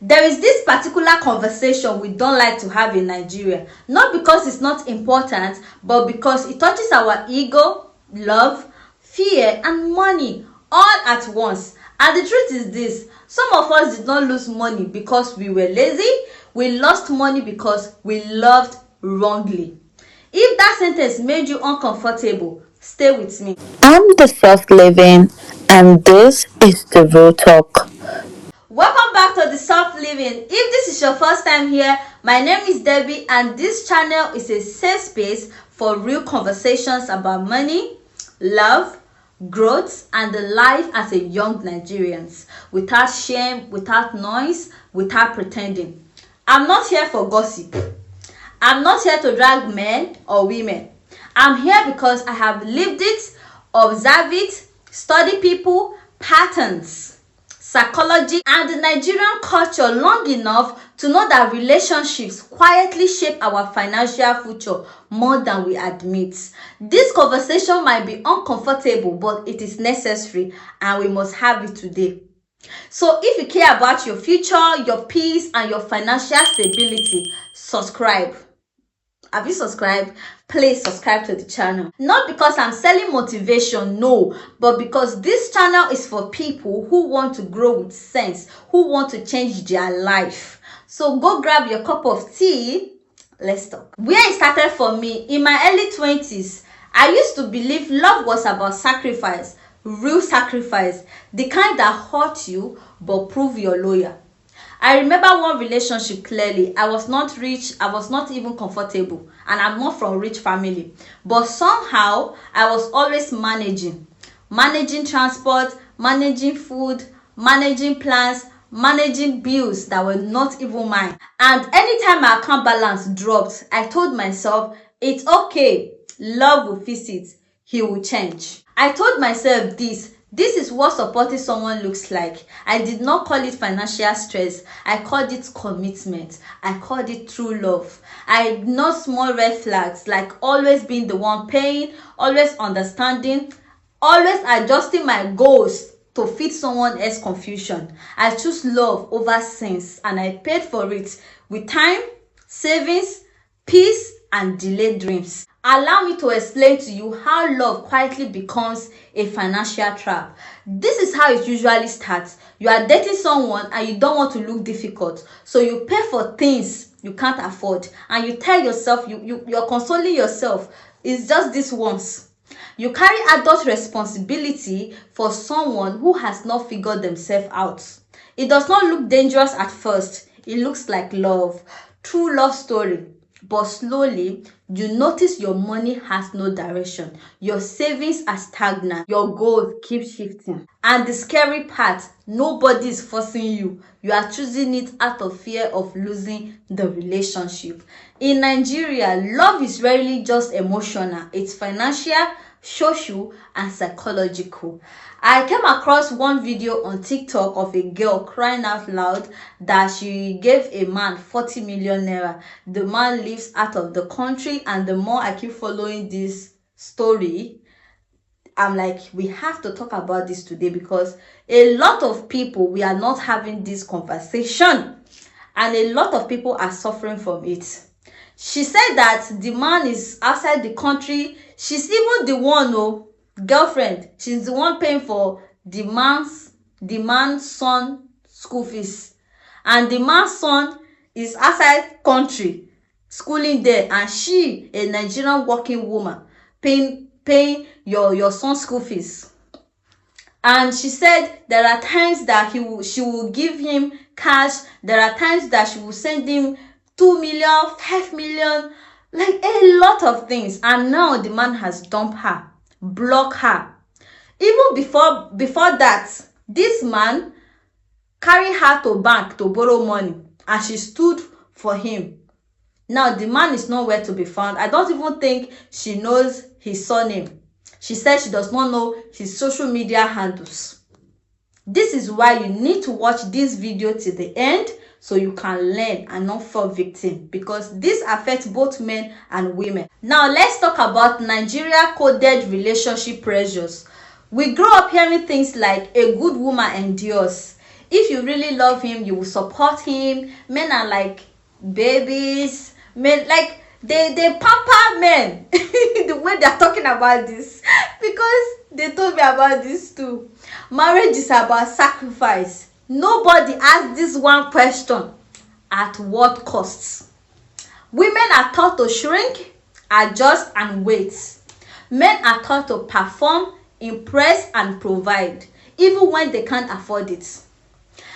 There is this particular conversation we don't like to have in Nigeria, not because it's not important, but because it touches our ego, love, fear, and money all at once. And the truth is this: some of us did not lose money because we were lazy, we lost money because we loved wrongly. If that sentence made you uncomfortable, stay with me. I'm the soft living, and this is the real talk. Welcome back to the Soft Living. If this is your first time here, my name is Debbie, and this channel is a safe space for real conversations about money, love, growth, and the life as a young Nigerian, without shame, without noise, without pretending. I'm not here for gossip. I'm not here to drag men or women. I'm here because I have lived it, observed it, studied people, patterns, psychology, and the Nigerian culture long enough to know that relationships quietly shape our financial future more than we admit. This conversation might be uncomfortable, but it is necessary, and we must have it today. So if you care about your future, your peace, and your financial stability, subscribe. Have you subscribed? Please subscribe to the channel. Not because I'm selling motivation, no, but because this channel is for people who want to grow with sense, who want to change their life. So go grab your cup of tea. Let's talk. Where it started for me, in my early 20s, I used to believe love was about sacrifice, real sacrifice, the kind that hurt you but prove you're loyal. I remember one relationship clearly. I was not rich, I was not even comfortable, and I'm not from a rich family. But somehow, I was always managing transport, managing food, managing plans, managing bills that were not even mine. And anytime my account balance dropped, I told myself, it's okay, love will fix it, he will change. I told myself this is what supporting someone looks like. I did not call it financial stress. I called it commitment. I called it true love. I ignored small red flags like always being the one paying, always understanding, always adjusting my goals to fit someone else's confusion. I chose love over sense, and I paid for it with time, savings, peace, and delayed dreams. Allow me to explain to you how love quietly becomes a financial trap. This is how it usually starts. You are dating someone and you don't want to look difficult, so you pay for things you can't afford, and you tell yourself, you're consoling yourself, it's just this once. You carry adult responsibility for someone who has not figured themselves out. It does not look dangerous at first. It looks like love, true love story. But slowly, you notice your money has no direction. Your savings are stagnant. Your goals keep shifting. And the scary part, nobody is forcing you. You are choosing it out of fear of losing the relationship. In Nigeria, love is rarely just emotional. It's financial, social, and psychological. I came across one video on TikTok of a girl crying out loud that she gave a man 40 million naira. The man lives out of the country, and the more I keep following this story, I'm like, we have to talk about this today, because a lot of people, we are not having this conversation, and a lot of people are suffering from it. She said that the man is outside the country. She's even the one, girlfriend. She's the one paying for the man's son school fees. And the man's son is outside country, schooling there. And she, a Nigerian working woman, paying your son's school fees. And she said there are times that she will give him cash. There are times that she will send him 2 million, 5 million, like a lot of things. And now the man has dumped her, blocked her. Even before that, this man carried her to bank to borrow money, and she stood for him. Now the man is nowhere to be found. I don't even think she knows his surname. She said she does not know his social media handles. This is why you need to watch this video till the end, so you can learn and not fall victim, because this affects both men and women. Now let's talk about Nigeria coded relationship pressures. We grow up hearing things like a good woman endures, If you really love him, you will support him. Men are like babies. Men like they pamper men the way they're talking about this because they told me about this too. Marriage is about sacrifice. Nobody asked this one question: at what costs? Women are taught to shrink, adjust, and wait. Men are taught to perform, impress, and provide, even when they can't afford it.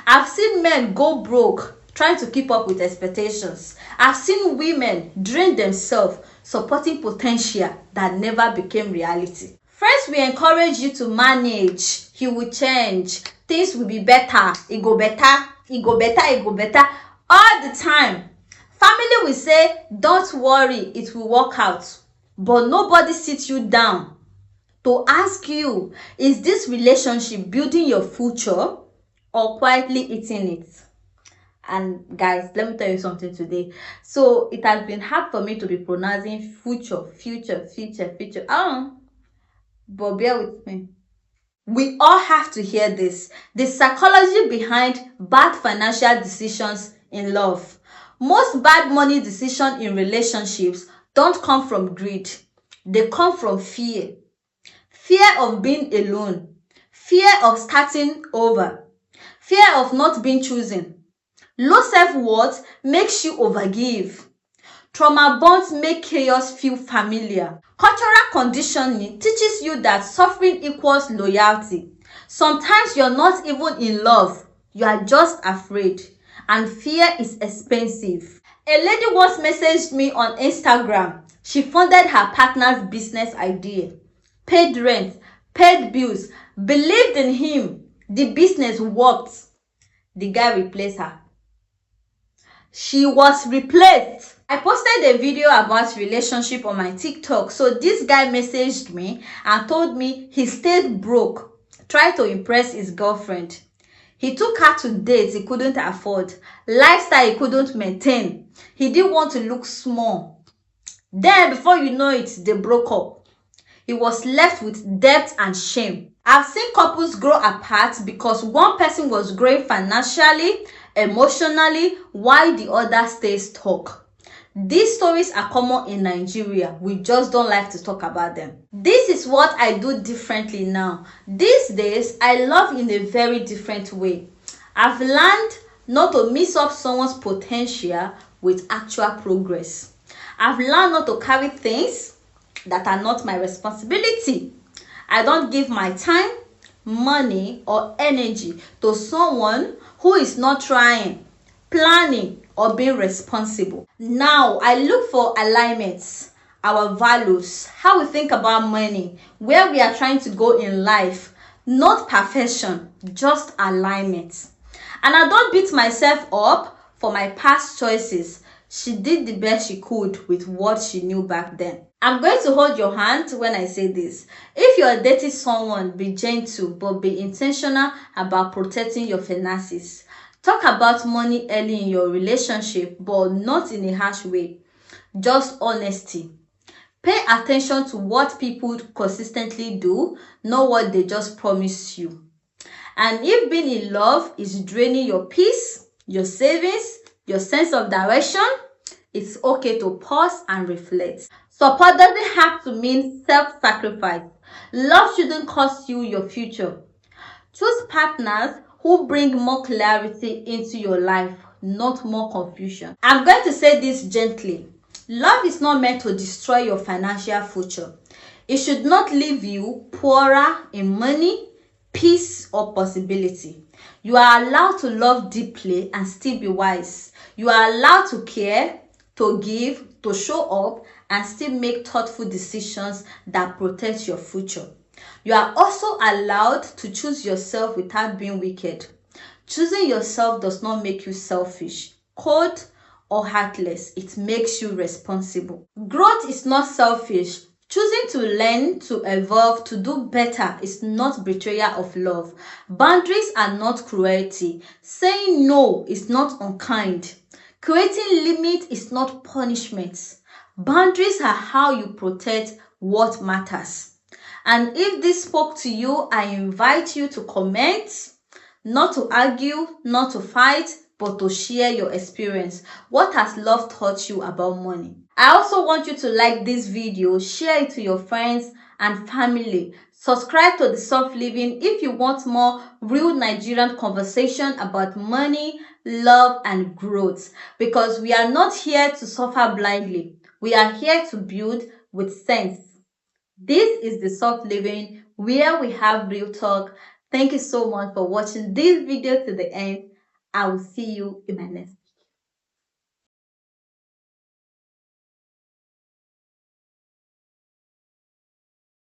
I've seen men go broke trying to keep up with expectations. I've seen women drain themselves supporting potential that never became reality. Friends will encourage you to manage. He will change. Things will be better. It go better. It go better. It go better. All the time. Family will say, don't worry, it will work out. But nobody sits you down to ask you, is this relationship building your future or quietly eating it? And guys, let me tell you something today. So it has been hard for me to be pronouncing future. But bear with me. We all have to hear this. The psychology behind bad financial decisions in love. Most bad money decisions in relationships don't come from greed. They come from fear. Fear of being alone. Fear of starting over. Fear of not being chosen. Low self-worth makes you overgive. Trauma bonds make chaos feel familiar. Cultural conditioning teaches you that suffering equals loyalty. Sometimes you're not even in love, you are just afraid. And fear is expensive. A lady once messaged me on Instagram. She funded her partner's business idea, paid rent, paid bills, believed in him. The business worked. The guy replaced her. She was replaced. I posted a video about relationship on my TikTok. So this guy messaged me and told me he stayed broke, tried to impress his girlfriend. He took her to dates he couldn't afford, lifestyle he couldn't maintain. He didn't want to look small. Then before you know it, they broke up. He was left with debt and shame. I've seen couples grow apart because one person was growing financially, emotionally, while the other stays stuck. These stories are common in Nigeria. We just don't like to talk about them. This is what I do differently now. These days, I love in a very different way. I've learned not to mix up someone's potential with actual progress. I've learned not to carry things that are not my responsibility. I don't give my time, money, or energy to someone who is not trying, planning, or being responsible. Now, I look for alignments, our values, how we think about money, where we are trying to go in life. Not perfection, just alignment. And I don't beat myself up for my past choices. She did the best she could with what she knew back then. I'm going to hold your hand when I say this. If you're dating someone, be gentle, but be intentional about protecting your finances. Talk about money early in your relationship, but not in a harsh way. Just honesty. Pay attention to what people consistently do, not what they just promise you. And if being in love is draining your peace, your savings, your sense of direction, it's okay to pause and reflect. Support doesn't have to mean self-sacrifice. Love shouldn't cost you your future. Choose partners who bring more clarity into your life, not more confusion. I'm going to say this gently. Love is not meant to destroy your financial future. It should not leave you poorer in money, peace, or possibility. You are allowed to love deeply and still be wise. You are allowed to care, to give, to show up, and still make thoughtful decisions that protect your future. You are also allowed to choose yourself without being wicked. Choosing yourself does not make you selfish, cold, or heartless. It makes you responsible. Growth is not selfish. Choosing to learn, to evolve, to do better is not betrayal of love. Boundaries are not cruelty. Saying no is not unkind. Creating limits is not punishment. Boundaries are how you protect what matters. And if this spoke to you, I invite you to comment, Not to argue, not to fight, but to share your experience. What has love taught you about money? I also want you to like this video, share it to your friends and family. Subscribe to The Soft Living if you want more real Nigerian conversation about money, love, and growth. Because we are not here to suffer blindly. We are here to build with sense. This is The Soft Living, where we have real talk. Thank you so much for watching this video to the end. I will see you in my next